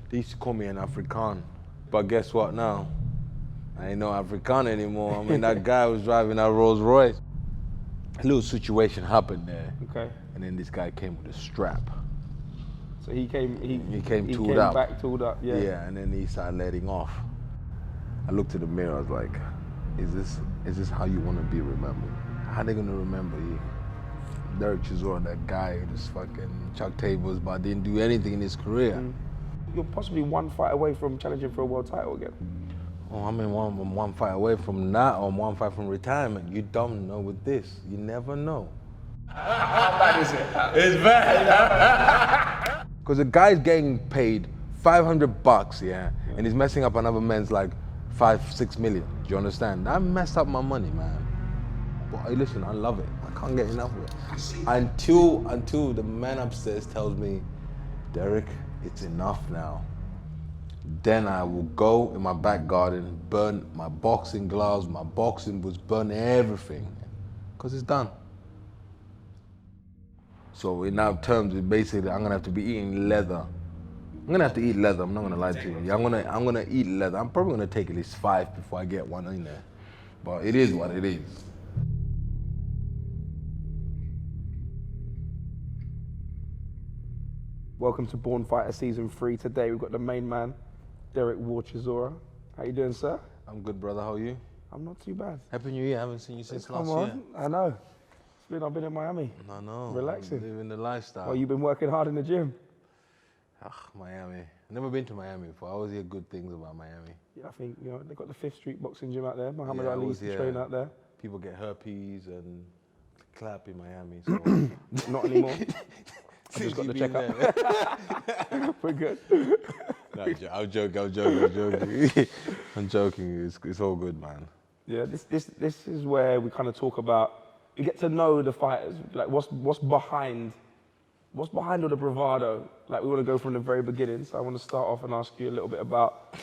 They used to call me an African, but guess what now? I ain't no African anymore. I mean, that guy was driving a Rolls Royce. A little situation happened there. Okay. And then this guy came with a strap. So he came tooled up. back tooled up, yeah. Yeah, and then he started letting off. I looked in the mirror, I was like, is this how you want to be remembered? How they gonna remember you? Derek Chisora, that guy who just fucking chucked tables but didn't do anything in his career. You're possibly one fight away from challenging for a world title again. Oh, I'm one fight away from that, or one fight from retirement. You don't know with this. You never know. How bad is it? It's bad. Because the guy's getting paid $500, yeah, and he's messing up another man's like 5-6 million. Do you understand? That messed up my money, man. But hey, listen, I love it. I can't get enough of it. Until the man upstairs tells me, Derek, it's enough now. Then I will go in my back garden, burn my boxing gloves, my boxing boots, burn everything, because it's done. So in that terms, basically, I'm gonna have to be eating leather. I'm gonna have to eat leather. I'm not gonna lie to you. I'm gonna eat leather. I'm probably gonna take at least 5 before I get one in there. But it is what it is. Welcome to Born Fighter Season 3. Today we've got the main man, Derek Chisora. How you doing, sir? I'm good, brother. How are you? I'm not too bad. Happy New Year. I haven't seen you since last Come on, year. I know. I've been in Miami. I know. Relaxing. Living the lifestyle. Well, you've been working hard in the gym. Miami. Never been to Miami before. I always hear good things about Miami. Yeah, I think, they've got the 5th Street boxing gym out there. Muhammad Yeah, Ali used to train out there. People get herpes and clap in Miami. So. Not anymore. I just got the checkup. We're good. No, I'm joking. I'm joking. It's all good, man. Yeah, this is where we kind of talk about, you get to know the fighters, like what's behind all the bravado. Like, we want to go from the very beginning. So I want to start off and ask you a little bit about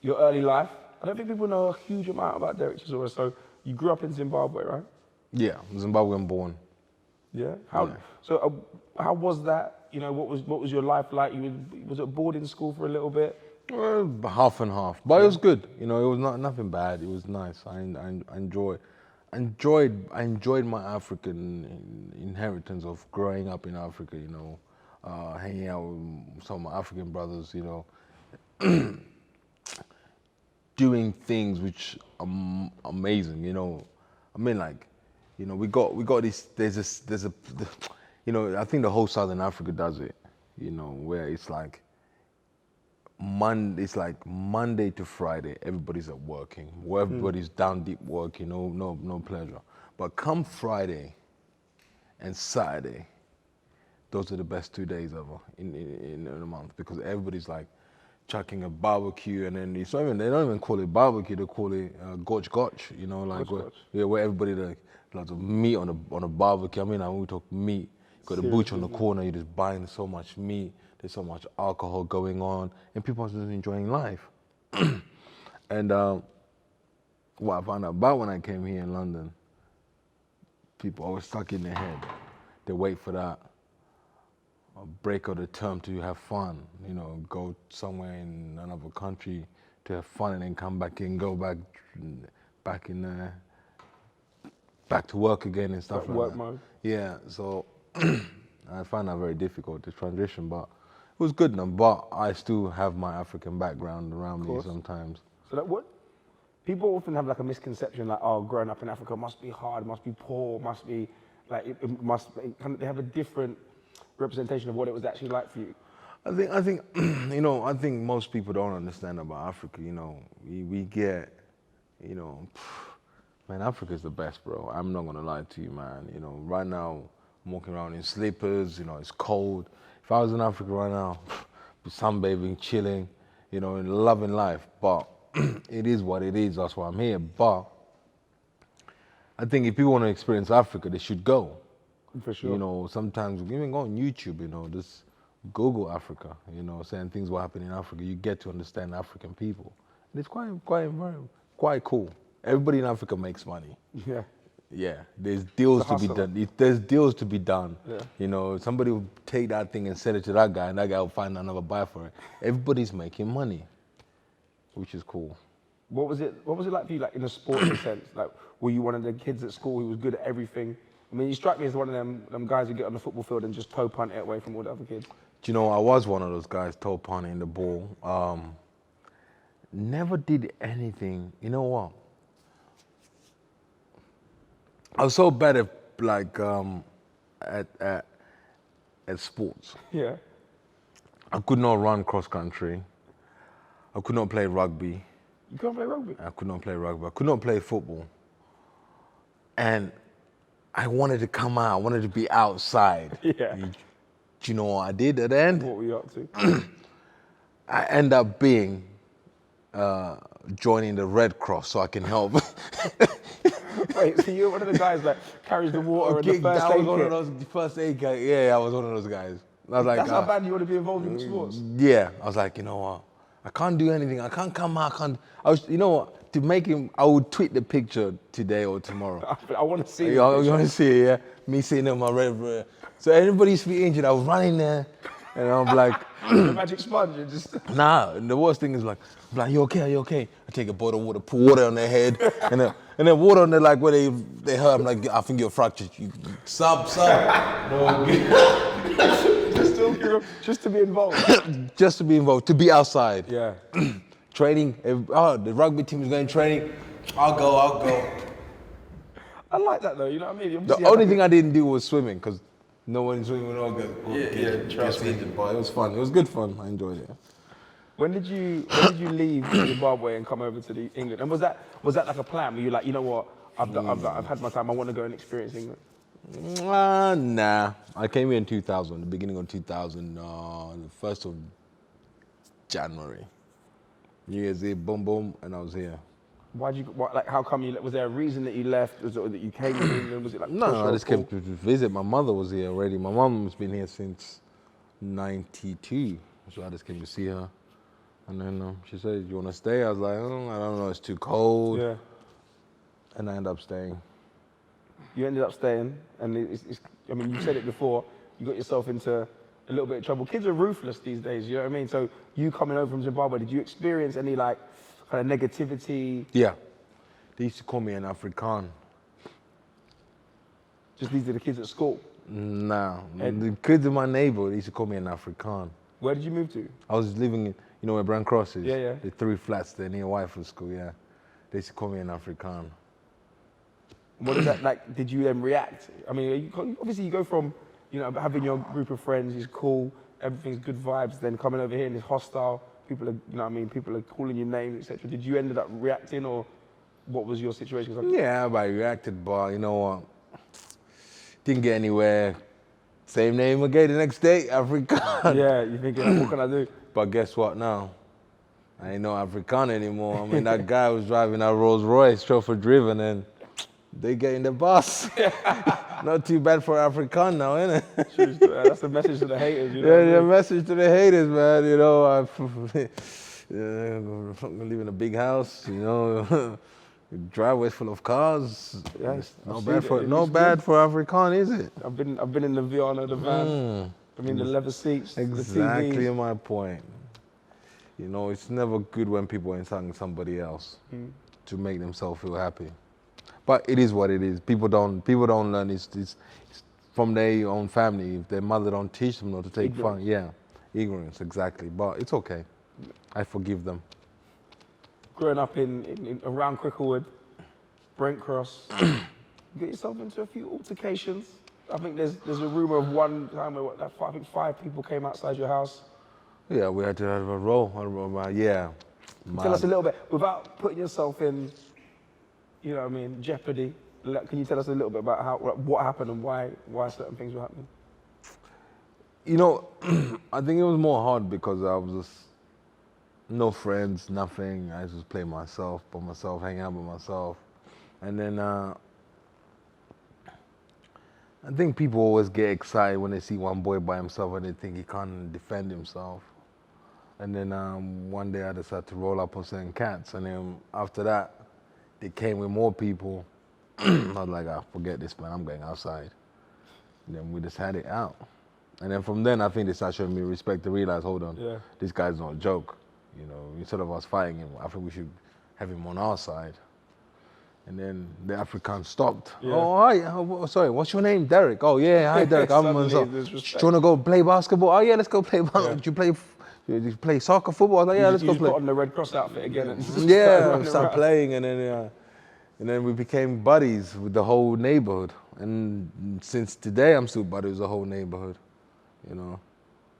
your early life. I don't think people know a huge amount about Derek Chisora. So you grew up in Zimbabwe, right? Yeah, Zimbabwean born. Yeah. So how was that? What was your life like? Was it boarding school for a little bit? Well, half and half, but it was good. It was nothing bad. It was nice. I enjoyed my African inheritance of growing up in Africa. Hanging out with some of my African brothers. Doing things which are amazing. We got this. There's a. I think the whole Southern Africa does it. Where it's like Monday to Friday, everybody's at working. Where everybody's down deep work. No pleasure. But come Friday and Saturday, those are the best 2 days ever in a month, because everybody's like chucking a barbecue, and then they don't even call it barbecue. They call it gotch. Where everybody lots of meat on a barbecue. When we talk meat, got the butcher on the corner. You're just buying so much meat. There's so much alcohol going on, and people are just enjoying life. And what I found out about when I came here in London, people always stuck in their head. They wait for that break of the term to have fun. Go somewhere in another country to have fun, and then come back and go back to work again and stuff like work that. mode. Yeah, so I found that very difficult to transition, but it was good enough. But I still have my African background around me sometimes. So people often have like a misconception, like, oh, growing up in Africa must be hard, must be poor, must be like they have a different representation of what it was actually like for you. I think most people don't understand about Africa. We get, man, Africa's the best, bro. I'm not gonna lie to you, man. Right now I'm walking around in slippers. It's cold. If I was in Africa right now, sunbathing, chilling, and loving life. But it is what it is. That's why I'm here. But I think if people want to experience Africa, they should go. For sure. Sometimes even go on YouTube. Just Google Africa. Saying things what happen in Africa. You get to understand African people, and it's quite cool. Everybody in Africa makes money. Yeah. Yeah, there's deals to be hustle. done. There's deals to be done. Yeah. You know, somebody will take that thing and sell it to that guy, and that guy will find another buyer for it. Everybody's making money, which is cool. What was it like for you, like in a sporting sense? Like, were you one of the kids at school who was good at everything? I mean, you strike me as one of them guys who get on the football field and just toe punt it away from all the other kids. Do you know, I was one of those guys, toe punting the ball. Never did anything. You know what? I was so bad at like at sports. Yeah. I could not run cross country. I could not play rugby. You can't play rugby? I could not play rugby. I could not play football. And I wanted to come out. I wanted to be outside. Yeah. Do you know what I did at the end? What were you up to? I end up being joining the Red Cross so I can help. Wait, so you're one of the guys that carries the water and the first I aid was one kit? of those first aid guys. Yeah, I was one of those guys. I was like, That's how bad you want to be involved in sports? yeah, I was like, you know what? I can't do anything. I can't come out. I can't. You know what? To make him, I would tweet the picture today or tomorrow. I want to see it. You want to see it, yeah? Me sitting in my red. So anybody used to be injured. I was running there, and I'm like, The magic sponge, and just... nah. And the worst thing is like, I'm like, you okay? Are you okay? I take a bottle of water, pour water on their head, and then water on their like where they hurt. I'm like, I think you're fractured. You sub. No, just to be involved. just to be involved, to be outside. Yeah. Training. The rugby team is going training. I'll go. I like that though, you know what I mean? The only thing I didn't do was swimming because no one swimming all good. Trust me. But it was fun. It was good fun. I enjoyed it. When did you leave Zimbabwe and come over to England? And was that like a plan? Were you like, you know what, I've had my time, I want to go and experience England? Nah. I came here in 2000, the beginning of 2000, the 1st of January. New Year's Eve, boom, boom, and I was here. How come you, was there a reason that you left? Was it that you came to England? Was it like No, I just came to visit. My mother was here already. My mom's been here since 92, so I just came to see her. And then she said, you want to stay? I was like, I don't know, it's too cold. Yeah. And I ended up staying. You ended up staying, and I mean, you said it before, you got yourself into a little bit of trouble. Kids are ruthless these days, you know what I mean? So you coming over from Zimbabwe, did you experience any like kind of negativity? Yeah. They used to call me an Afrikaan. Just these are the kids at school? No. The kids in my neighborhood, they used to call me an Afrikaan. Where did you move to? I was living in, you know where Brand Cross is? Yeah. The 3 flats there near Whitefield School, yeah. They used to call me an Afrikaan. What did that, like, did you then react? I mean, obviously you go from, you know, having your group of friends is cool, everything's good vibes, then coming over here and it's hostile, people are, you know what I mean, people are calling you names, etc. Did you end up reacting, or what was your situation? Yeah, I reacted, but you know what? Didn't get anywhere. Same name again the next day, Afrikaan. Yeah, you're thinking, what can I do? But guess what now? I ain't no Afrikaan anymore. I mean, that guy was driving a Rolls Royce, chauffeur driven, and they get in the bus. Not too bad for Afrikaan now, innit? That's a message to the haters, you know. Yeah, the message to the haters, man. You know, I'm living in a big house, you know, driveways full of cars. Yes, no bad for Afrikaan, is it? I've been in the Viana, the van. I mean, the leather seats, Exactly the TVs. my point. You know, it's never good when people are insulting somebody else to make themselves feel happy. But it is what it is. People don't learn. It's from their own family. If their mother don't teach them not to take fun, ignorance, exactly. But it's okay. I forgive them. Growing up in around Cricklewood, Brent Cross, you get yourself into a few altercations. I think there's a rumor of one time where I think 5 people came outside your house. Yeah, we had to have a roll. Yeah. Tell us a little bit, without putting yourself in, you know what I mean, jeopardy. Can you tell us a little bit about what happened and why certain things were happening? You know, I think it was more hard because I was just no friends, nothing. I just play myself, by myself, hang out by myself. And then I think people always get excited when they see one boy by himself and they think he can't defend himself. And then one day I decided to roll up on certain cats, and then after that, they came with more people. I was like, forget this, man. I'm going outside. And then we just had it out. And then from then, I think they started showing me respect to realize, hold on, this guy's not a joke. You know, instead of us fighting him, I think we should have him on our side. And then the African stopped. Yeah. Oh, hi. Sorry, what's your name? Derek. Oh, yeah, hi, Derek. I'm Suddenly so, there's do you respect. want to go play basketball? Oh, yeah, let's go play basketball. Yeah. Do you play soccer, football? I was like, yeah, let's You go just play. put on the Red Cross outfit again and just Yeah, start start playing, and then we became buddies with the whole neighborhood. And since today, I'm still buddies with the whole neighborhood, you know.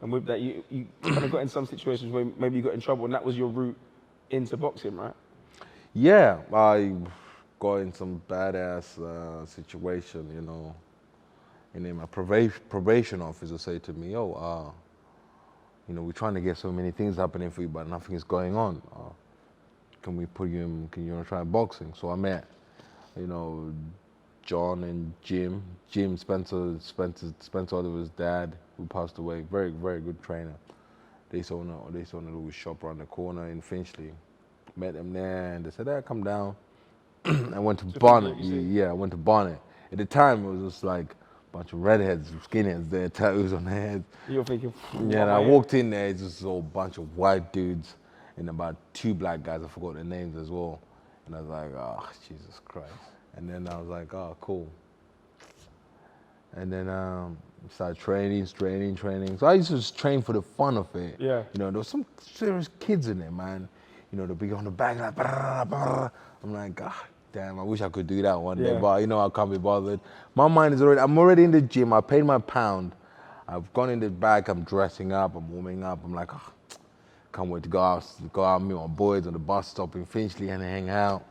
And with that, you kind of got in some situations where maybe you got in trouble, and that was your route into boxing, right? Yeah, I got in some badass situation, you know. And then my probation officer said to me, "Oh, you know, we're trying to get so many things happening for you, but nothing is going on. Can we put you in? Can you try boxing?" So I met, you know, John and Jim. Jim Spencer Oliver's dad, who passed away. Very, very good trainer. They used to own a little shop around the corner in Finchley. Met them there, and they said, "Hey, come down." I went to Barnet. Yeah, I went to Barnet. At the time, it was just like a bunch of redheads, skinheads there, tattoos on their heads. You're thinking, Yeah, and I walked in there, it's just a whole bunch of white dudes and about 2 black guys. I forgot their names as well. And I was like, oh, Jesus Christ. And then I was like, oh, cool. And then started training. So I used to just train for the fun of it. Yeah. You know, there was some serious kids in there, man. You know, they'll be on the back like, brr, brr. I'm like, God damn, I wish I could do that one day, but you know, I can't be bothered. My mind is I'm already in the gym. I paid my pound. I've gone in the back. I'm dressing up. I'm warming up. I'm like, oh, can't wait to go out, meet my boys on the bus stop in Finchley and hang out.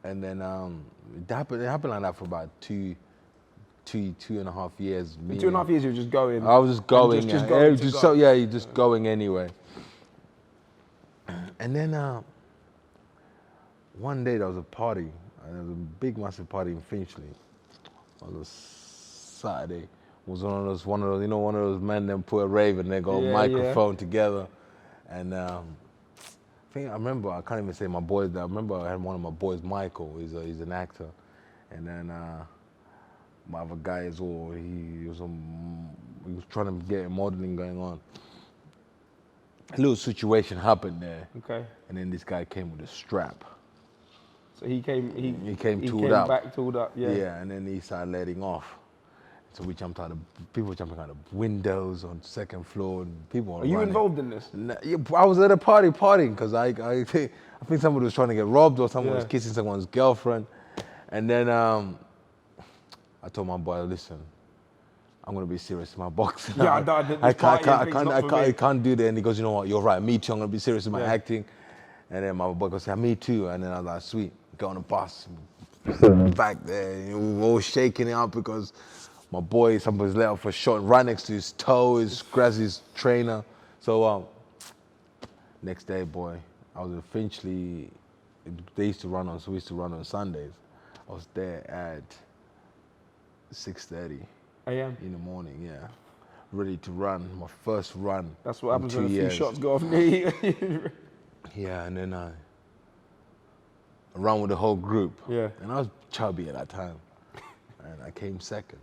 And then it happened like that for about two and a half years. In 2.5 years, you were just going. I was just going. You're just go. going anyway. And then one day there was a party. There was a big, massive party in Finchley. It was a Saturday. It was one of those, you know, one of those men that put a rave and they got a microphone together. And I remember, I can't even say my boys. I remember I had one of my boys, Michael. He's an actor. And then my other guy as well. He was trying to get modeling going on. A little situation happened there. Okay. And then this guy came with a strap. So he came tooled up. back tooled up, yeah. Yeah, and then he started letting off. So we jumped out of, people jumping out of windows on the second floor. And people were Are you involved in this? Yeah, I was at a partying because I think somebody was trying to get robbed or someone was kissing someone's girlfriend. And then I told my boy, listen, I'm gonna be serious in my boxing. Yeah, I can't do that. And he goes, you know what, you're right, me too, I'm gonna be serious in my acting. And then my boy goes, yeah, me too. And then I was like, sweet, get on the bus. Back there, we were all shaking it up because my boy, somebody's let off a shot right next to his toe, scratched his trainer. So next day, boy, I was in Finchley. We used to run on Sundays. I was there at 6:30 a.m. in the morning, yeah. Ready to run, my first run. That's what happens when a few years. shots go off knee. Yeah, and then I ran with the whole group. Yeah. And I was chubby at that time. And I came second.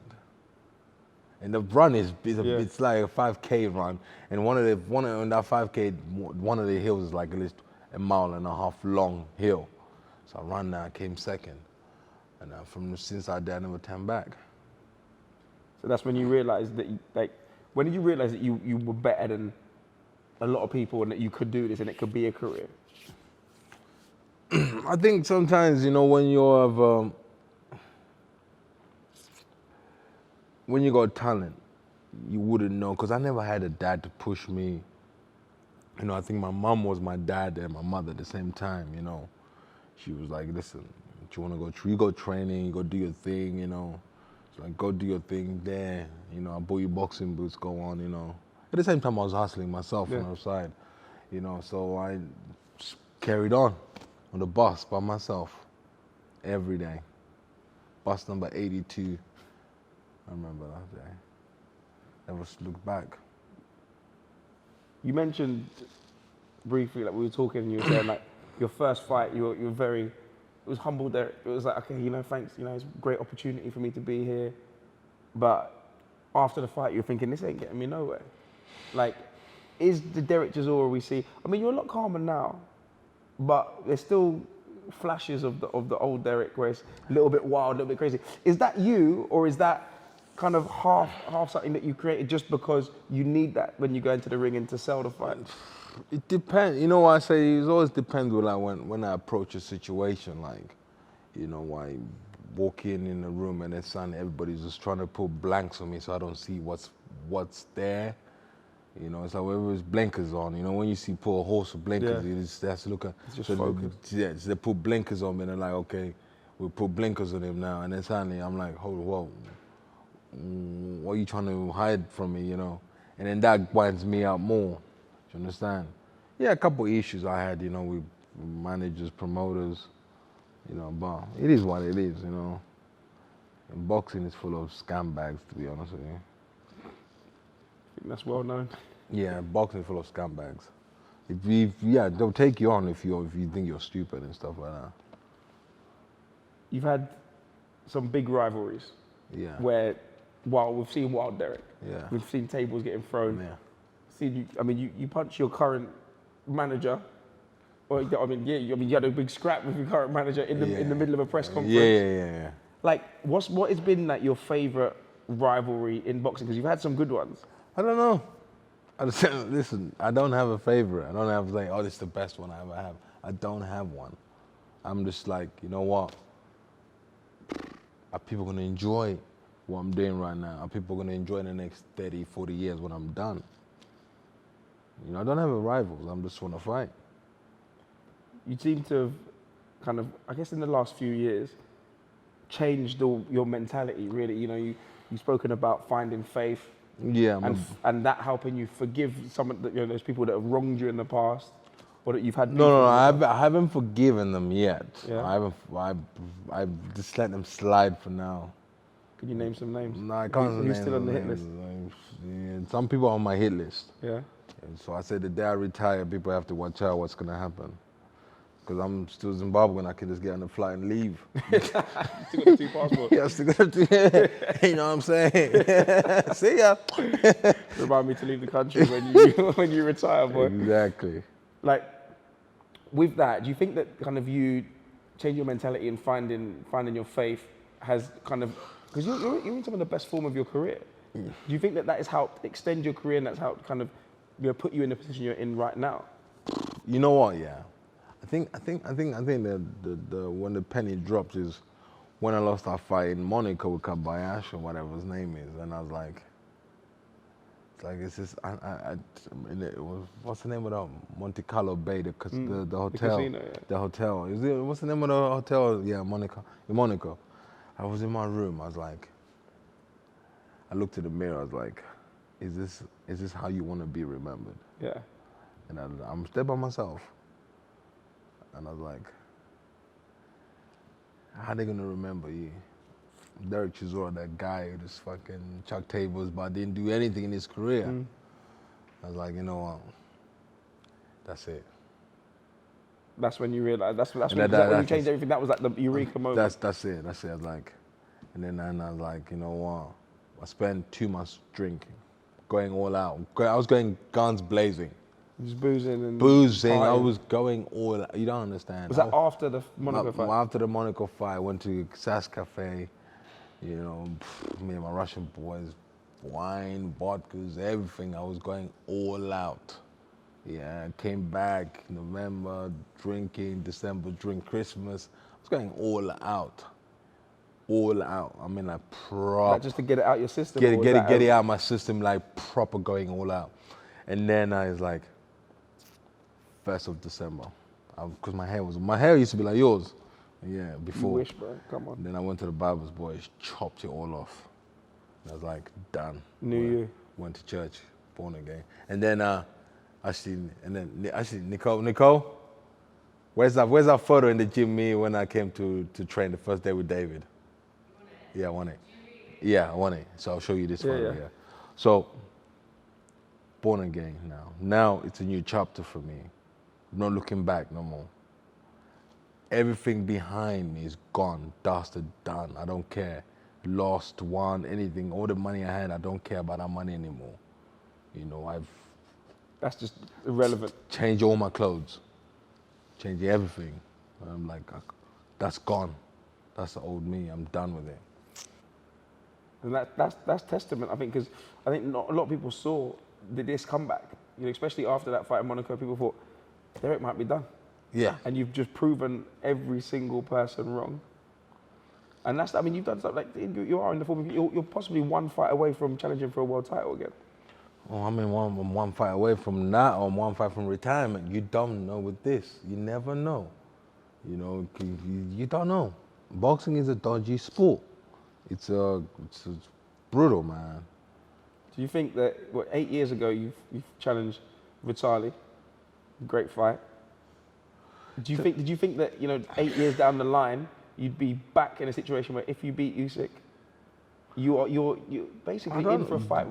And the run it's like a 5K run. And on that 5K, one of the hills is like at least a mile and a half long hill. So I ran there, I came second. And since that day, I never turned back. So that's when you realized that, when did you realize that you were better than a lot of people and that you could do this and it could be a career? I think sometimes, you know, when you got talent, you wouldn't know, because I never had a dad to push me. You know, I think my mom was my dad and my mother at the same time, you know. She was like, listen, you want to go, you go training, you go do your thing, you know. So like, go do your thing there, you know, I bought you boxing boots, go on, you know. At the same time, I was hustling myself on the side, you know, so I just carried on the bus by myself every day. Bus number 82, I remember that day. Never looked back. You mentioned briefly, like we were talking and you were saying like your first fight, you were very was humble there. It was like, okay, you know, thanks, you know, it's a great opportunity for me to be here. But after the fight, you're thinking, this ain't getting me nowhere. Like, is the Derek Chisora we see? I mean, you're a lot calmer now, but there's still flashes of the old Derek where it's a little bit wild, a little bit crazy. Is that you, or is that kind of half something that you created just because you need that when you go into the ring and to sell the fight? It depends. You know what I say? It always depends with like when I approach a situation. Like, you know, I walk in the room and then suddenly everybody's just trying to put blanks on me so I don't see what's there. You know, it's like whether it's blinkers on. You know, when you see put a horse with blinkers, Yeah. you just have to look at. It's just so focused. they put blinkers on me and they're like, okay, we'll put blinkers on him now. And then suddenly I'm like, whoa, what are you trying to hide from me? You know, and then that winds me out more. Do you understand? Yeah, a couple of issues I had, you know, with managers, promoters, you know, but it is what it is, you know. And boxing is full of scumbags, to be honest with you. I think that's well known. Yeah, boxing is full of scumbags. Yeah, they'll take you on if you think you're stupid and stuff like that. You've had some big rivalries. Yeah. Where, while we've seen Wild Derek, Yeah. we've seen tables getting thrown. Yeah. Seen you, I mean, you punch your current manager, or I mean, you had a big scrap with your current manager in the middle of a press conference. Yeah. Like, what has been like your favorite rivalry in boxing? Because you've had some good ones. I don't know. Listen, I don't have a favorite. I don't have like, oh, this is the best one I ever have. I don't have one. I'm just like, you know what? Are people going to enjoy what I'm doing right now? Are people going to enjoy the next 30, 40 years when I'm done? You know, I don't have a rival. I'm just want to fight. You seem to have kind of, I guess in the last few years, changed your mentality, really. You know, you've spoken about finding faith. Yeah. And that helping you forgive some of the, you know, those people that have wronged you in the past, or that you've had. No, I haven't forgiven them yet. Yeah. I've just let them slide for now. Can you name some names? No, I can't. Who's still on the hit list? Yeah, some people are on my hit list. Yeah. And so I said the day I retire, people have to watch out what's going to happen. Because I'm still Zimbabwean, I can just get on the flight and leave. Still got the 2 passports. Yeah, I still got to, you know what I'm saying? See ya. Remind me to leave the country when you retire, boy. Exactly. Like, with that, do you think that kind of you change your mentality and finding your faith has kind of, because you're in some of the best form of your career. Do you think that has helped extend your career and that's helped kind of, you know, put you in the position you're in right now? You know what? Yeah, I think that the when the penny drops is when I lost that fight in Monaco with Kabayashi or whatever his name is, and I was like, it's just what's the name of the Monte Carlo Bay, the hotel, the casino, yeah. The hotel. What's the name of the hotel? Yeah, Monaco. I was in my room. I was like, I looked in the mirror. I was like, is this how you want to be remembered? Yeah. And I'm there by myself. And I was like, how are they gonna remember you? Derek Chisora, that guy who just fucking chucked tables but didn't do anything in his career. I was like, you know what? That's it. That's when you realize. That's when you changed everything. That was like the eureka moment. That's it. I was like, and I was like, you know what? I spent too much drinking, going all out. I was going guns blazing. Just boozing and boozing. partying. I was going all out. You don't understand. Was that after the Monaco fight? After the Monaco fight, I went to Sass Cafe. You know, me and my Russian boys, wine, vodkas, everything. I was going all out. Yeah, I came back November, drinking, December, drink Christmas. I was going all out. All out. I mean, like proper. Like just to get it out your system? Get it out of my system, like proper going all out. And then I was like, 1st of December. Because my hair used to be like yours. Yeah, before. You wish, bro. Come on. Then I went to the barber's boys, chopped it all off. And I was like, done. Went to church, born again. And then Nicole, where's that photo in the gym me when I came to train the first day with David? Yeah, I want it. Yeah, I want it. So I'll show you this photo. Yeah. So, born again now. Now it's a new chapter for me. I'm not looking back no more. everything behind me is gone, dusted, done. I don't care. Lost, won, anything. All the money I had, I don't care about that money anymore. You know, I've That's just irrelevant. changed all my clothes, changed everything. I'm like, that's gone. That's the old me. I'm done with it. And that's testament, I think, because I think not a lot of people saw this comeback. You know, especially after that fight in Monaco, people thought Derek might be done. Yeah. And you've just proven every single person wrong. And that's, I mean, you've done stuff like you are in the form of, you're possibly one fight away from challenging for a world title again. Oh, I'm one fight away from that, or one fight from retirement. You don't know with this. You never know. You know, you don't know. Boxing is a dodgy sport. It's brutal, man. Do you think that 8 years ago you've challenged Vitali, great fight? Did you think that 8 years down the line you'd be back in a situation where if you beat Usyk, you're basically in for a fight,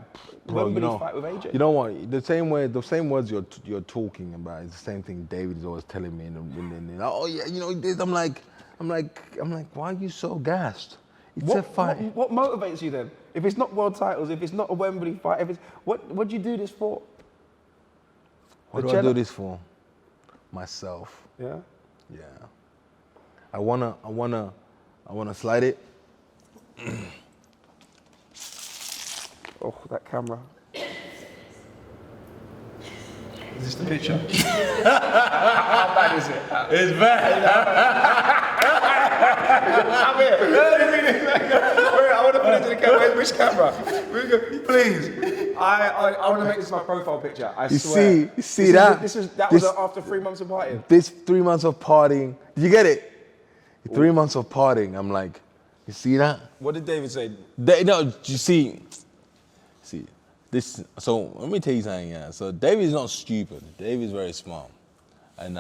Wembley fight with AJ? You know what? The same words you're talking about is the same thing David is always telling me. Oh yeah, this. I'm like, why are you so gassed? It's a fight. What motivates you then? If it's not world titles, if it's not a Wembley fight, if it's what do you do this for? What do I do this for? Myself. Yeah. Yeah. I wanna slide it. Oh, that camera. Is this the picture? How bad is it? It's bad. I'm here. Wait, I want to put it to the camera. Which camera? Please. I want to make this my profile picture. I swear. You see that? That was after 3 months of partying. This 3 months of partying. Did you get it? 3 months of partying. I'm like, you see that? What did David say? No, you see this. So let me tell you something. Yeah. So David's not stupid. David's very smart, and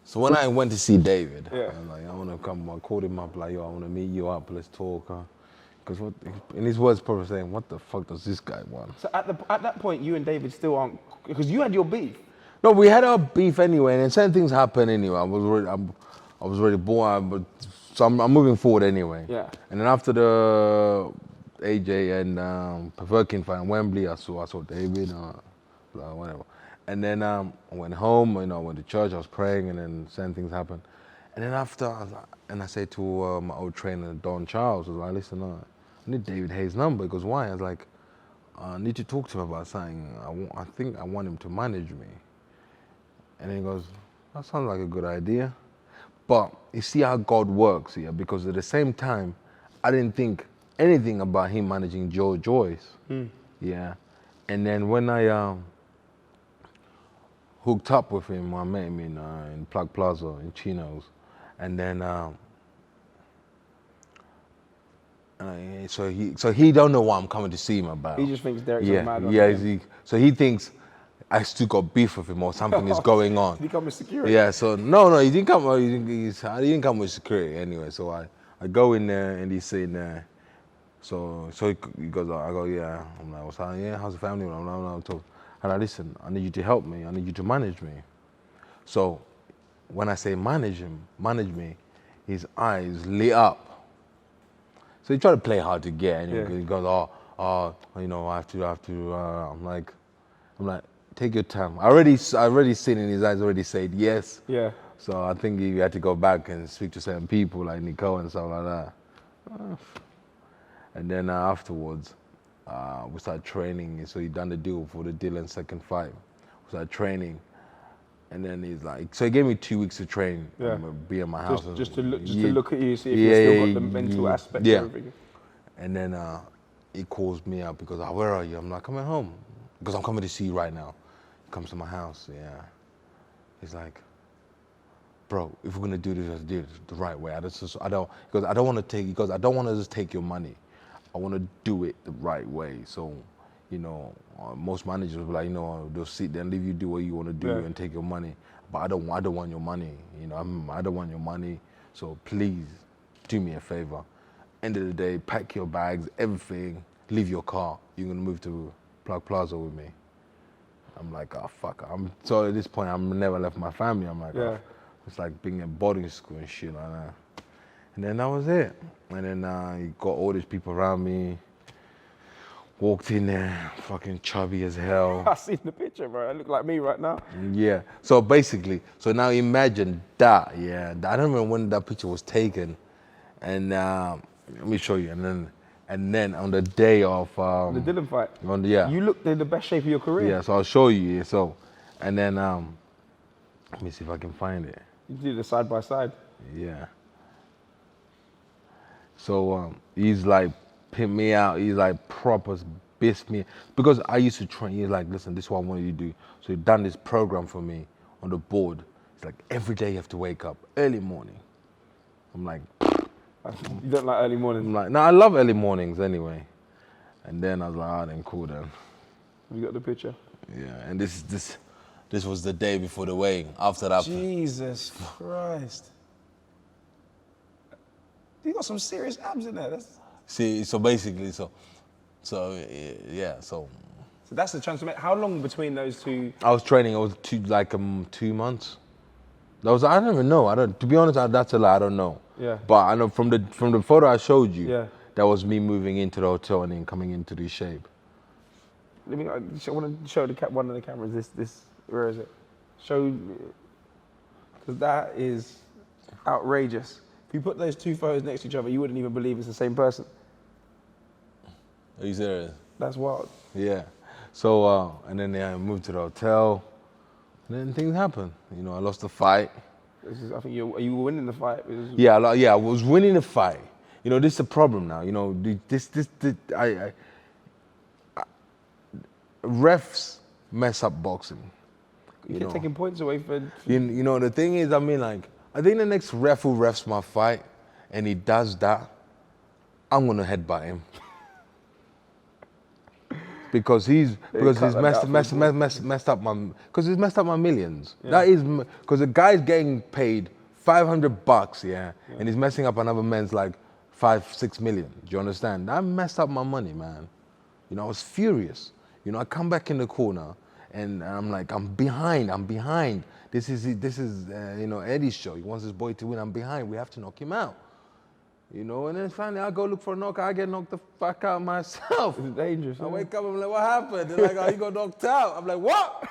so when I went to see David, I'm like, I want to come. I called him up like, yo, I want to meet you up. Let's talk. Because in his words, probably saying, what the fuck does this guy want? So at that point, you and David still aren't, because you had your beef. No, we had our beef anyway, and then certain things happened anyway. I was already born, so I'm moving forward anyway. Yeah. And then after the AJ and Perverkin fight in Wembley, I saw David, whatever. And then I went home, I went to church, I was praying, and then certain things happened. And then after, I said to my old trainer, Don Charles, I was like, listen, I need David Hayes' number. He goes, why? I was like, I need to talk to him about something. I think I want him to manage me. And he goes, that sounds like a good idea. But you see how God works here, because at the same time, I didn't think anything about him managing Joe Joyce. Yeah. And then when I hooked up with him, I met him in Plug Plaza in Chinos. And then, so he don't know what I'm coming to see him about. He just thinks Derek's mad. So he thinks I still got beef with him or something is going on. Did he come with security? Yeah, so no, he didn't come. He didn't come with security anyway. So I go in there and he's saying there. So he goes, I go, yeah. I'm like, what's up? Yeah, how's the family? I'm talking. And I listen. I need you to help me. I need you to manage me. So when I say manage me, his eyes lit up. So he tried to play hard to get, and he goes, I have to. I'm like, take your time. I already seen in his eyes, already said yes. Yeah. So I think he had to go back and speak to certain people like Nicole and stuff like that. And then afterwards, we started training. So he done the deal for the Dylan second fight. We started training. And then he's like, so he gave me 2 weeks to train, be in my house. Just to look at you, see if you still got the mental aspect of everything. And then he calls me up because, where are you? I'm like, coming home. Because I'm coming to see you right now. He comes to my house, He's like, bro, if we're gonna do this, let's do it the right way. I don't want to just take your money. I want to do it the right way. So, most managers will be like, they'll sit there and leave you do what you want to do and take your money. But I don't want your money. I don't want your money. So please do me a favor. End of the day, pack your bags, everything, leave your car. You're gonna move to Plug Plaza with me. I'm like, oh, fuck. So at this point, I'm never left my family. I'm like, oh, it's like being in boarding school and shit like that. And then that was it. And then you got all these people around me. Walked in there, fucking chubby as hell. I seen the picture, bro. I look like me right now. Yeah. So basically, so now imagine that. Yeah. I don't remember when that picture was taken. And let me show you. And then on the day of The Dylan fight. Yeah. You looked in the best shape of your career. Yeah. So I'll show you. So, and then let me see if I can find it. You did it side by side. Yeah. So he's like pimped me out. He's like proper pissed me because I used to train. He's like, listen, this is what I want you to do. So he done this program for me on the board. It's like every day you have to wake up early morning. I'm like, you don't like early mornings? I'm like, no, I love early mornings anyway. And then I was like, then cool then. You got the picture? Yeah, and this was the day before the weigh-in. After that, Jesus Christ. You got some serious abs in there. See, so basically, so that's the transformation. How long between those two? I was training. It was 2 months. That was, I don't even know. To be honest, that's a lie. I don't know. Yeah. But I know from the photo I showed you. Yeah. That was me moving into the hotel and then coming into this shape. I want to show one of the cameras. This where is it? Show, because that is outrageous. If you put those two photos next to each other, you wouldn't even believe it's the same person. Are you serious? That's wild. Yeah. So, and then I moved to the hotel, and then things happened. You know, I lost the fight. I think you were winning the fight. Yeah, I was winning the fight. You know, this is the problem now. You know, refs mess up boxing. You keep taking points away for... You know, the thing is, I mean, like, I think the next ref who refs my fight, and he does that, I'm gonna headbutt him. because he's messed up my millions. Yeah. That is because the guy's getting paid $500, yeah, and he's messing up another man's like 5-6 million. Do you understand? That messed up my money, man. You know, I was furious. You know, I come back in the corner and I'm like, I'm behind. This is you know, Eddie's show. He wants his boy to win. I'm behind. We have to knock him out. You know, and then finally I go look for a knockout. I get knocked the fuck out myself. It's dangerous. I wake up, I'm like, what happened? They're like, oh, you got knocked out. I'm like, what?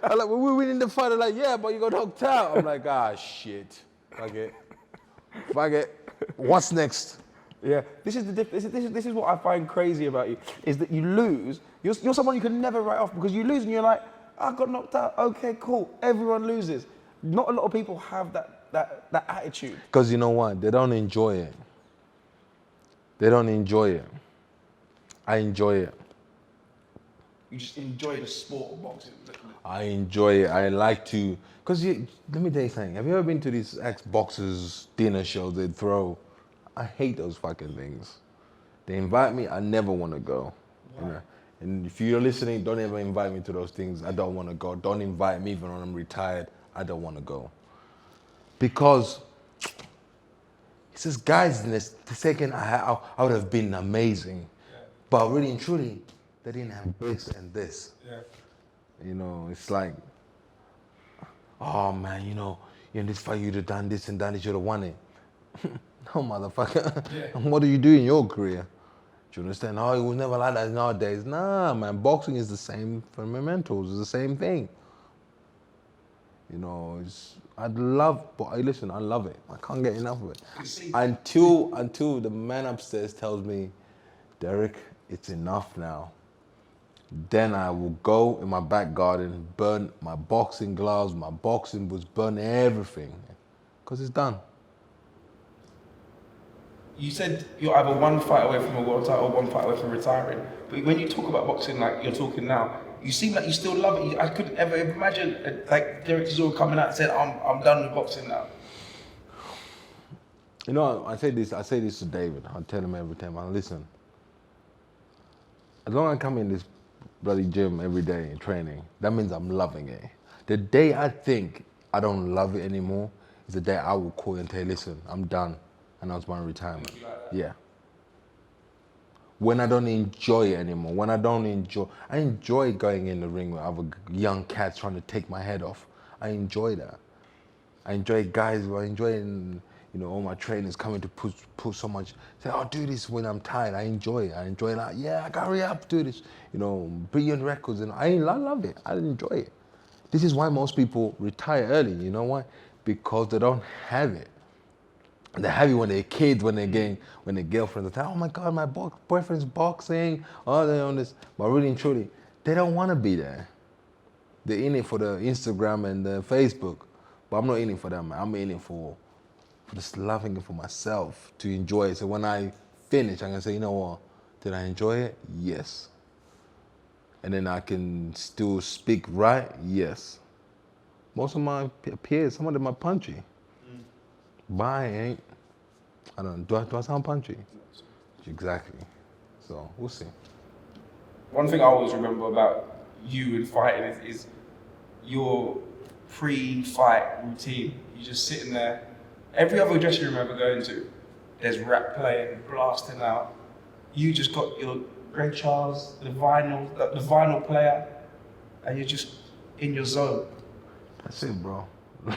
I'm like, well, we're winning the fight. They're like, yeah, but you got knocked out. I'm like, ah, shit. Fuck it. What's next? Yeah, this is what I find crazy about you, is that you lose. You're someone you can never write off because you lose and you're like, I got knocked out. Okay, cool. Everyone loses. Not a lot of people have that attitude. Because you know what? They don't enjoy it. They don't enjoy it. I enjoy it. You just enjoy the sport of boxing. I enjoy it. I like to, because let me tell you something. Have you ever been to these ex-boxers dinner shows they throw? I hate those fucking things. They invite me, I never want to go. You know? And if you're listening, don't ever invite me to those things. I don't want to go. Don't invite me even when I'm retired. I don't want to go. Because it's just guys in this second, I would have been amazing. Yeah. But really and truly, they didn't have this and this. Yeah. You know, it's like, oh man, you know, in this fight you'd have done this and that, you should have won it. No, motherfucker. Yeah. What do you do in your career? Do you understand? Oh, it was never like that nowadays. Nah, man, boxing is the same fundamentals. It's the same thing. You know, I love it. I can't get enough of it. Until the man upstairs tells me, Derek, it's enough now. Then I will go in my back garden, burn my boxing gloves, my boxing boots, burn everything. Because it's done. You said you're either one fight away from a world title or one fight away from retiring. But when you talk about boxing like you're talking now, you seem like you still love it. I couldn't ever imagine like Derek Chisora coming out and saying, I'm done with boxing now. You know, I say this to David. I tell him every time, listen, as long as I come in this bloody gym every day and training, that means I'm loving it. The day I think I don't love it anymore is the day I will call you and tell you, listen, I'm done. Announce my retirement. Yeah. when I don't enjoy it anymore, I enjoy going in the ring with other young cats trying to take my head off. I enjoy that. I enjoy guys, I enjoy, all my trainers coming to put so much, say, oh, do this when I'm tired. I enjoy it. I enjoy that. Yeah, I gotta hurry up, do this. Brilliant records, and I love it. I enjoy it. This is why most people retire early. You know why? Because they don't have it. They have it when they're kids, when their girlfriends are, oh my God, my boyfriend's boxing, oh, they're on this. But really and truly, they don't want to be there. They're in it for the Instagram and the Facebook. But I'm not in it for that, man. I'm in it for just loving it for myself, to enjoy it. So when I finish, I'm going to say, you know what? Did I enjoy it? Yes. And then I can still speak right? Yes. Most of my peers, some of them are punchy. But I ain't. I don't know. Do I sound punchy? Exactly. So we'll see. One thing I always remember about you and fighting is your pre-fight routine. You're just sitting there. Every other dressing room I've ever going to, there's rap playing, blasting out. You just got your Ray Charles, the vinyl player, and you're just in your zone. That's it, bro.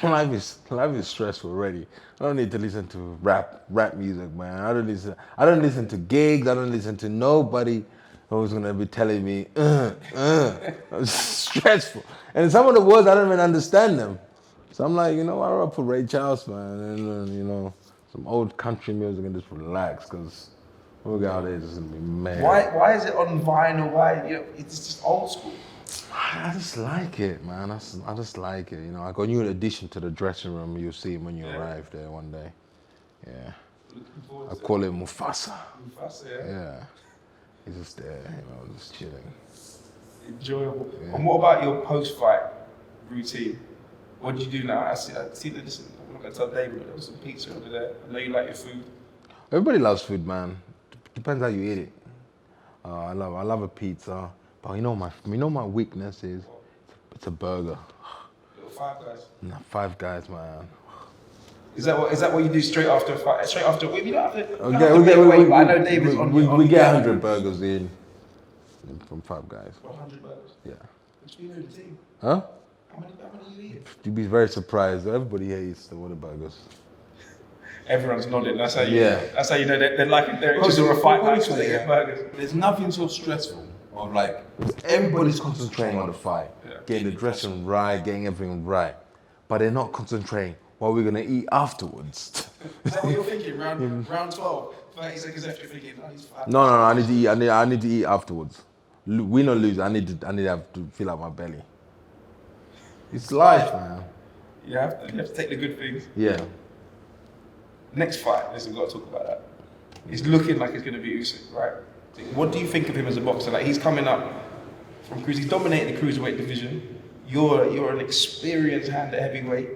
Life is stressful already. I don't need to listen to rap music, man. I don't listen to gigs. I don't listen to nobody who's gonna be telling me, It's stressful. And some of the words I don't even understand them. So I'm like, I rather put Ray Charles, man, and some old country music and just relax, because when we get out there, it's just gonna be mad. Why is it on vinyl? Why it's just old school? I just like it, man. I just like it. I got a new addition to the dressing room. You'll see him when you arrive there one day. Yeah. I call him Mufasa. Mufasa, yeah. Yeah. He's just there, just chilling. Enjoyable. Yeah. And what about your post-fight routine? What do you do now? I see that. Listen, I'm not gonna tell David there was some pizza over there. I know you like your food. Everybody loves food, man. Depends how you eat it. I love a pizza. But my weakness is, it's a burger. Little Five Guys. Nah, Five Guys, man. Is that what you do straight after a fight? Straight after, we don't have to. I know David's on. We get 100 burgers in from Five Guys. 100 burgers. Yeah. Which do you know the team? Huh? How many do you eat? You'd be very surprised. Everybody here eats the burgers. Everyone's nodding. That's how you. Yeah. That's how you know they're like Derek Chisora fight night because they get burgers. There's nothing so stressful. Of everybody's concentrating on the fight, getting the dressing right, getting everything right, but they're not concentrating what we're gonna eat afterwards. Is that what you're thinking? Round 12, 30 seconds after, you're thinking, he's fat. No, I need to eat. I need to eat afterwards. Win or lose, I need to have to fill out my belly. It's life, man. You have to take the good things. Yeah. Next fight, listen, we've got to talk about that. It's looking like it's gonna be Usyk, right? What do you think of him as a boxer? He's coming up from he's dominating the cruiserweight division. You're an experienced hand at heavyweight.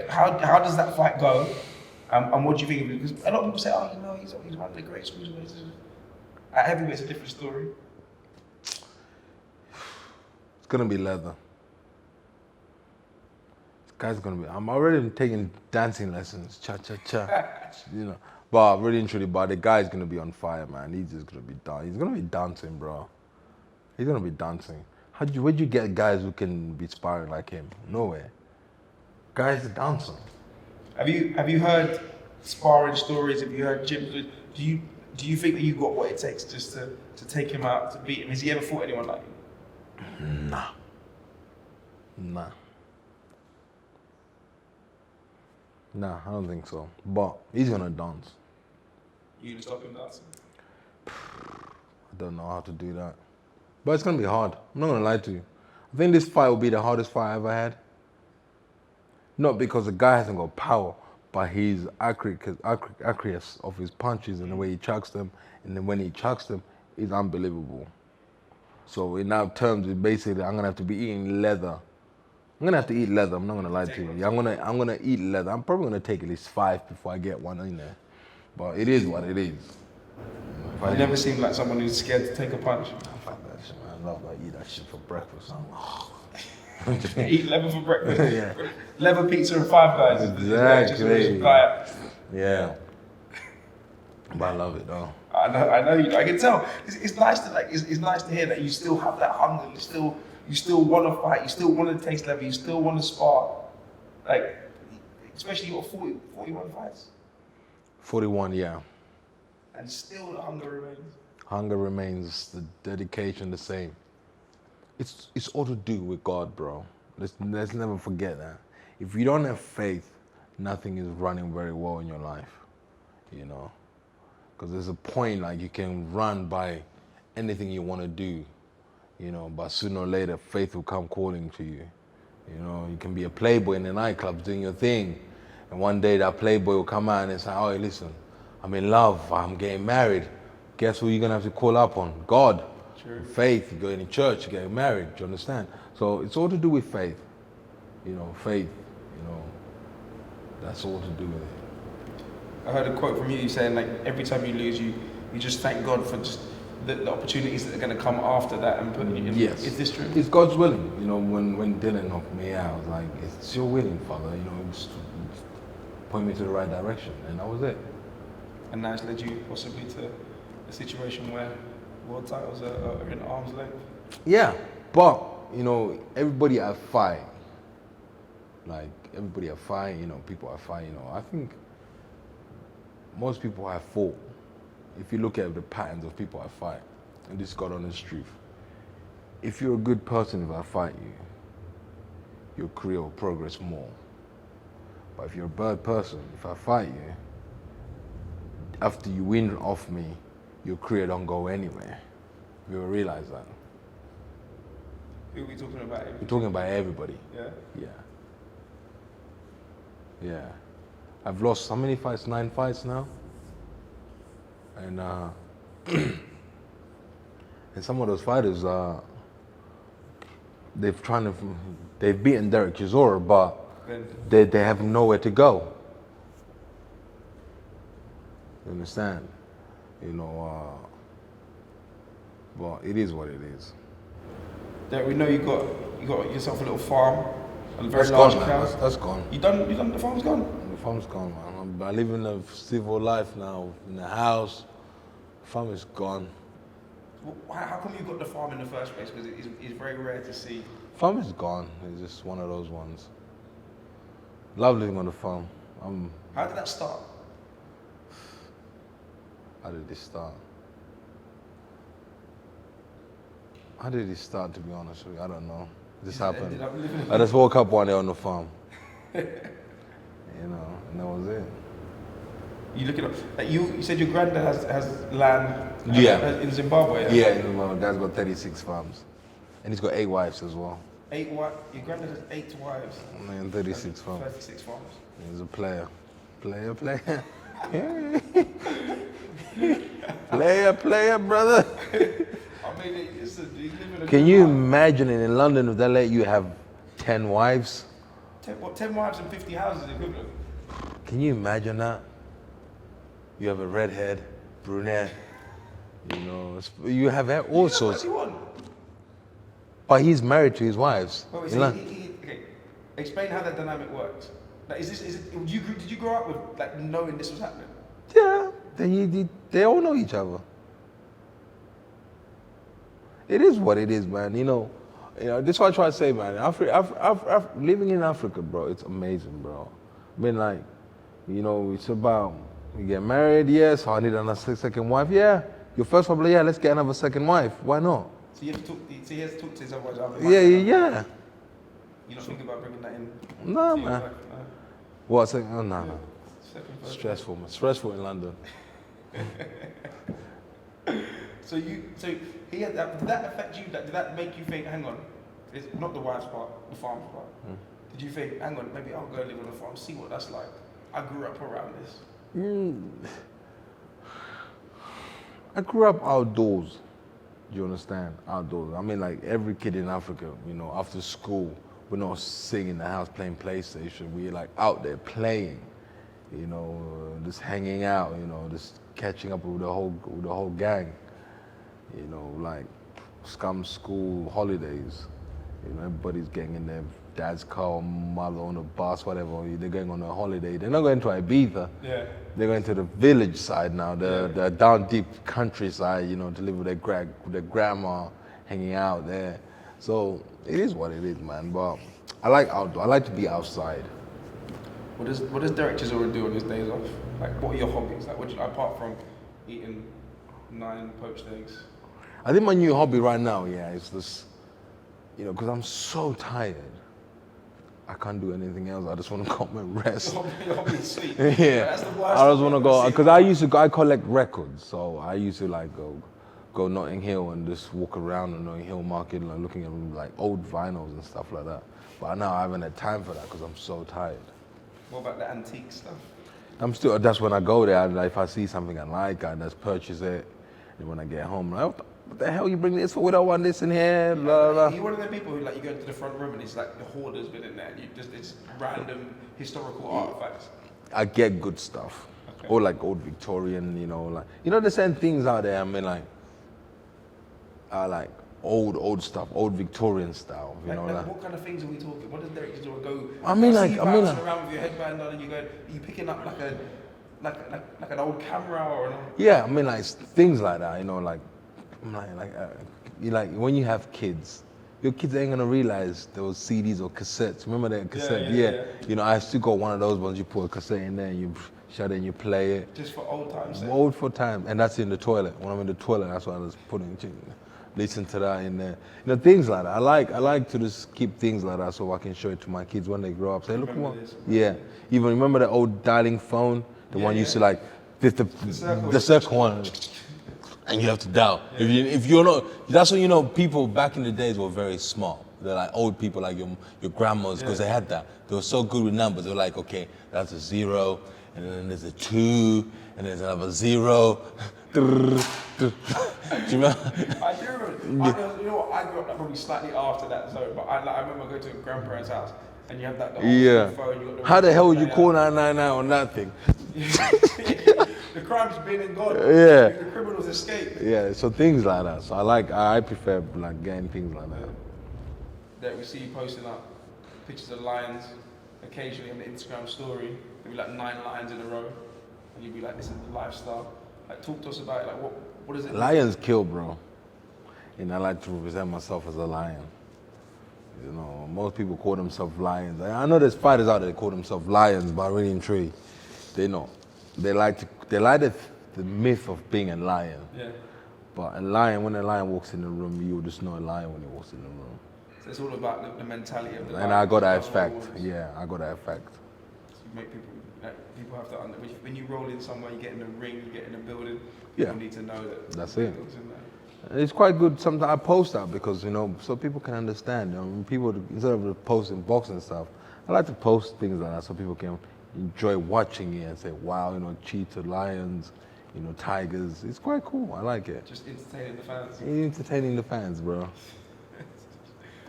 How does that fight go? And what do you think of him? Because a lot of people say, he's one of the great cruiserweights. At heavyweight, it's a different story. It's gonna be leather. This guy's gonna be. I'm already taking dancing lessons, cha. But really and truly, the guy's gonna be on fire, man. He's just gonna be He's gonna be dancing, bro. He's gonna be dancing. Where'd you get guys who can be sparring like him? Nowhere. Guy's a dancer. Have you heard sparring stories? Have you heard gyms? Do you think that you got what it takes just to take him out, to beat him? Has he ever fought anyone like you? Nah, I don't think so. But he's gonna dance. You gonna stop him dancing? I don't know how to do that. But it's gonna be hard. I'm not gonna lie to you. I think this fight will be the hardest fight I ever had. Not because the guy hasn't got power, but he's accurate of his punches and the way he chucks them. And then when he chucks them, it's unbelievable. So in that terms, it's basically I'm gonna have to be eating leather. I'm gonna have to eat leather. I'm not gonna lie to you. I'm gonna eat leather. I'm probably gonna take at least 5 before I get one in there. But it is what it is. You never seem like someone who's scared to take a punch. Fuck that shit, man. I love that. I eat that shit for breakfast. Eat leather for breakfast. Yeah. Leather pizza and Five Guys. Exactly. Diet. Yeah. But I love it though. I know you. I can tell. It's nice to it's nice to hear that you still have that hunger. You still want to fight. You still want to taste level. You still want to spar. Like, especially your 41 fights. 41, yeah. And still the hunger remains. Hunger remains, the dedication the same. It's all to do with God, bro. Let's never forget that. If you don't have faith, nothing is running very well in your life, you know. Because there's a point like you can run by anything you want to do, you know, but sooner or later faith will come calling to you. You know, you can be a playboy in the nightclubs doing your thing, and one day that playboy will come out and say, oh, hey, listen, I'm in love, I'm getting married. Guess who you're gonna have to call up on? God. True. Faith, you go in church, you get married, do you understand? So it's all to do with faith. You know, faith, you know, that's all to do with it. I heard a quote from you saying like every time you lose, you just thank God for just the opportunities that are going to come after that and put you in. Yes. Is this true? It's God's willing. You know, when Dylan knocked me out, I was like, it's your willing, Father. You know, just point me to the right direction, and that was it. And now it's led you possibly to a situation where world titles are in arm's length. Yeah, but you know, everybody I fight, like everybody I fight, you know, people I fight, you know, I think most people I fought, if you look at the patterns of people I fight, and this is God honest truth, if you're a good person, if I fight you, your career will progress more. But if you're a bad person, if I fight you, after you win off me, your career don't go anywhere. You will realize that. Who are we talking about? We're talking about everybody. Yeah? Yeah. Yeah. I've lost how many fights? 9 fights now. And and some of those fighters, they've beaten Derek Chisora, but they have nowhere to go. You understand? You know, but it is what it is. Derek, we know you got yourself a little farm, a very That's large gone, cow. man. That's gone. You done the farm's gone? The farm's gone, man. I live in a civil life now, in a house. The farm is gone. How come you got the farm in the first place? Because it's very rare to see. Farm is gone. It's just one of those ones. Love living on the farm. How did that start? How did this start? How did it start, to be honest with you? I don't know. This happened. I just woke up one day on the farm. You know, and that was it. You look it up. Like you said your granddad has land in Zimbabwe. Yeah, in Zimbabwe. Dad's got 36 farms. And he's got 8 wives as well. 8 wives? Your granddad has 8 wives? And 36 farms. 36 farms. He's a player. Player. player, brother. I mean, he's living a Can good you life. imagine it in London if they let you have 10 wives? 10 wives and 50 houses equivalent? Can you imagine that? You have a redhead, brunette, you know, you have all sorts. But he's married to his wives. Wait, so okay. Explain how that dynamic works. Like, did you grow up with like knowing this was happening? Yeah, they all know each other. It is what it is, man. You know, this is what I try to say, man. Living in Africa, bro, it's amazing, bro. I mean, like, you know, it's about, you get married, yes, I need another second wife, yeah. Your first one, yeah, let's get another second wife. Why not? So he has to talk to his other wives. Yeah. You're not thinking about bringing that in? No, man. Life, What, second? Oh, no. Second, Stressful, man. Stressful in London. So he had that. Did that affect you? Did that make you think? Hang on, it's not the wife's part, the farm's part. Did you think? Hang on, maybe I'll go live on a farm, see what that's like. I grew up around this. I grew up outdoors. Do you understand? Outdoors. I mean, like every kid in Africa, you know, after school, we're not sitting in the house playing PlayStation. We're like out there playing, you know, just hanging out, you know, just catching up with the whole gang. You know, like scum school holidays. You know, everybody's getting in there dad's car, mother on a bus, whatever. They're going on a holiday. They're not going to Ibiza. Yeah. They're going to the village side now, the down deep countryside, you know, to live with their grandma, hanging out there. So it is what it is, man. But I like outdoor. I like to be outside. What does Derek Chisora do on his days off? Like, what are your hobbies? Like, what do you, apart from eating 9 poached eggs? I think my new hobby right now, is this, you know, because I'm so tired. I can't do anything else. I just want to come and rest. Your hobby is sleep. Yeah. That's the worst. I just want to go, because I collect records. So I used to like go Notting Hill and just walk around the Notting Hill market, like, looking at like old vinyls and stuff like that. But now I haven't had time for that because I'm so tired. What about the antique stuff? That's when I go there, and if I see something I like, I just purchase it. And when I get home, I'm like, what the hell you bring this for? We don't want this in here, blah, blah. You're one of the people who, like, you go into the front room and it's like the hoarder's been in there and it's random historical artifacts. I get good stuff. Okay. Or like old Victorian, there's certain things out there, I mean, like old stuff, old Victorian style, Like, what kind of things are we talking? What does Derek Chisora go? I mean, see you bouncing around with your headband on, and are you picking up like an old camera or an old... Yeah, I mean, like things like that, like when you have kids, your kids ain't gonna realize those CDs or cassettes. Remember that cassette? Yeah. I still got one of those ones. You put a cassette in there, and you shut it, and you play it. Just for old times' sake. Old for time, and that's in the toilet. When I'm in the toilet, that's what I was putting. Listen to that in there. Things like that. I like to just keep things like that so I can show it to my kids when they grow up. Say, look what. Yeah. Even remember the old dialing phone, the one you used to like, the circle one, and you have to dial. Yeah. If you're not, that's when people back in the days were very smart. They're like old people, like your grandmas, because they had that. They were so good with numbers. They were like, okay, that's a 0, and then there's a 2, and there's another 0. Do you remember? I do remember. You know what? I grew up probably slightly after that zone, but I remember going to a grandparents' house and you have that phone. You got How the hell would you call 999 on that thing? The crime's been and gone. Yeah. The criminals escaped. Yeah. So things like that. So I prefer like getting things like that. That we see you posting up pictures of lions occasionally on the Instagram story. There'll be like 9 lions in a row, and you'll be like, this is the lifestyle. Like, talk to us about it. Like, what is it? Lions kill, bro. And I like to represent myself as a lion. Most people call themselves lions. I know there's fighters out there that call themselves lions, but really and truly, they know. They like the myth of being a lion. Yeah. But when a lion walks in the room, you just know a lion when he walks in the room. So it's all about the mentality of the lion. And I got that effect. Yeah, I got that effect. So you make people have to when you roll in somewhere, you get in a ring, you get in a building. People need to know that. That's it. It's quite good. Sometimes I post that because so people can understand. People, instead of posting boxing stuff, I like to post things like that so people can enjoy watching it and say, wow, cheetah, lions, tigers. It's quite cool. I like it. Just entertaining the fans. Entertaining the fans, bro.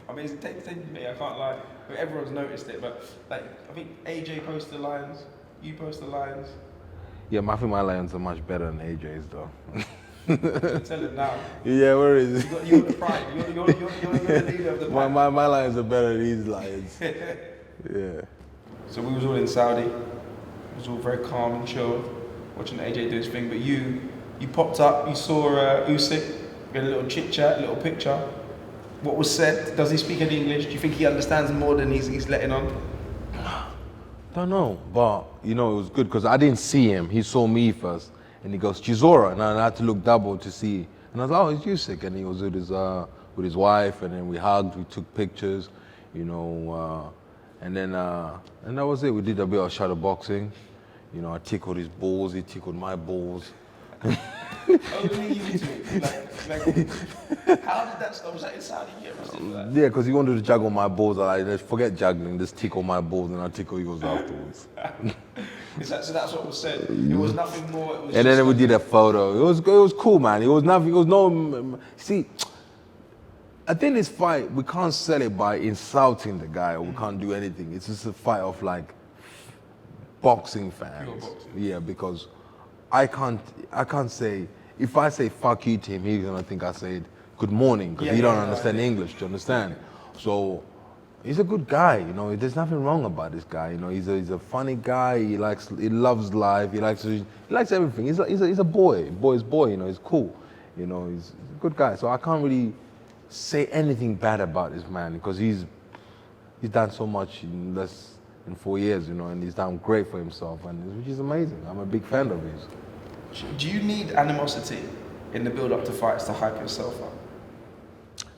I mean, it's entertaining me. I can't lie. Everyone's noticed it, but like I think AJ posts the lions. You post the lions. Yeah, I think my lions are much better than AJ's though. Tell him now. Yeah, where is it? You're the pride. You're the leader of the pack. My lions are better than these lions. Yeah. So we was all in Saudi. It was all very calm and chilled, watching AJ do his thing. But you popped up. You saw Usyk. We had a little chit chat, a little picture. What was said? Does he speak any English? Do you think he understands more than he's letting on? Don't know, but it was good because I didn't see him. He saw me first, and he goes Chisora, and I had to look double to see. And I was like, oh, it's Usyk, and he was with his wife, and then we hugged, we took pictures, and then and that was it. We did a bit of shadow boxing. I tickled his balls, he tickled my balls. Only you two. How did that stop? Was that in Saudi? Yeah, because he wanted to juggle my balls. I like, let's forget juggling, just tickle my balls, and I'll tickle yours afterwards. So that's what was said. It was nothing more. It was and then we did a photo. It was cool, man. It was nothing. It was no. See, I think this fight we can't sell it by insulting the guy, or we can't do anything. It's just a fight of like boxing fans. Pure boxing. Yeah, because I can't say, if I say fuck you to him, he's gonna think I said good morning, because he don't understand English, do you understand? So He's a good guy, you know. There's nothing wrong about this guy, you know. He's a funny guy. He loves life. He likes everything. He's a boy's boy, you know. He's cool, you know. He's a good guy. So I can't really say anything bad about this man because he's done so much in 4 years, you know, and he's done great for himself, which is amazing. I'm a big fan of his. Do you need animosity in the build-up to fights to hype yourself up?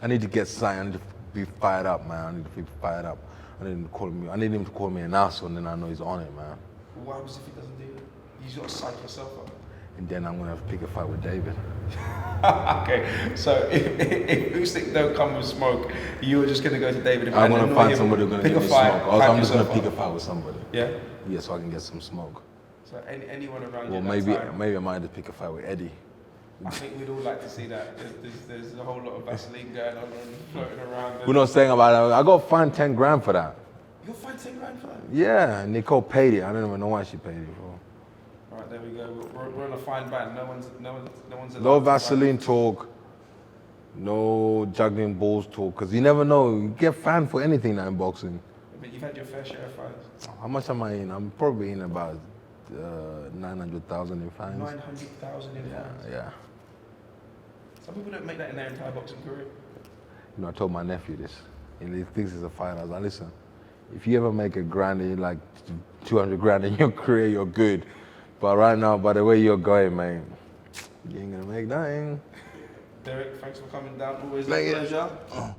I need to get signed. I need to be fired up, man. I need to be fired up. I need him to call me an asshole, and then I know he's on it, man. What happens if he doesn't do that? You got to psych yourself up. And then I'm gonna have to pick a fight with David. Okay, so if Usyk don't come with smoke, you're just gonna go to David and I'm gonna find somebody who's gonna give me smoke. Or I'm just gonna pick a fight with somebody. Yeah? Yeah, so I can get some smoke. So anyone around you? Well, maybe I might just pick a fight with Eddie. I think we'd all like to see that. There's a whole lot of Vaseline going on and floating around. We're not saying about it. I got fined 10 grand for that. You'll find 10 grand for that? Yeah, Nicole paid it. I don't even know why she paid it for. All right, there we go. We're on a fine band. No one's. No Vaseline talk. No juggling balls talk. Cause you never know. You get fined for anything now in boxing. But you've had your fair share of fines. How much am I in? I'm probably in about 900,000 in fines. 900,000 in fines. Yeah. Some people don't make that in their entire boxing career. You know, I told my nephew this. And he thinks he's a fighter. I was like, listen, if you ever make $1,000, like 200 grand in your career, you're good. But right now, by the way you're going, man, you ain't gonna make nothing. Derek, thanks for coming down. Always a pleasure.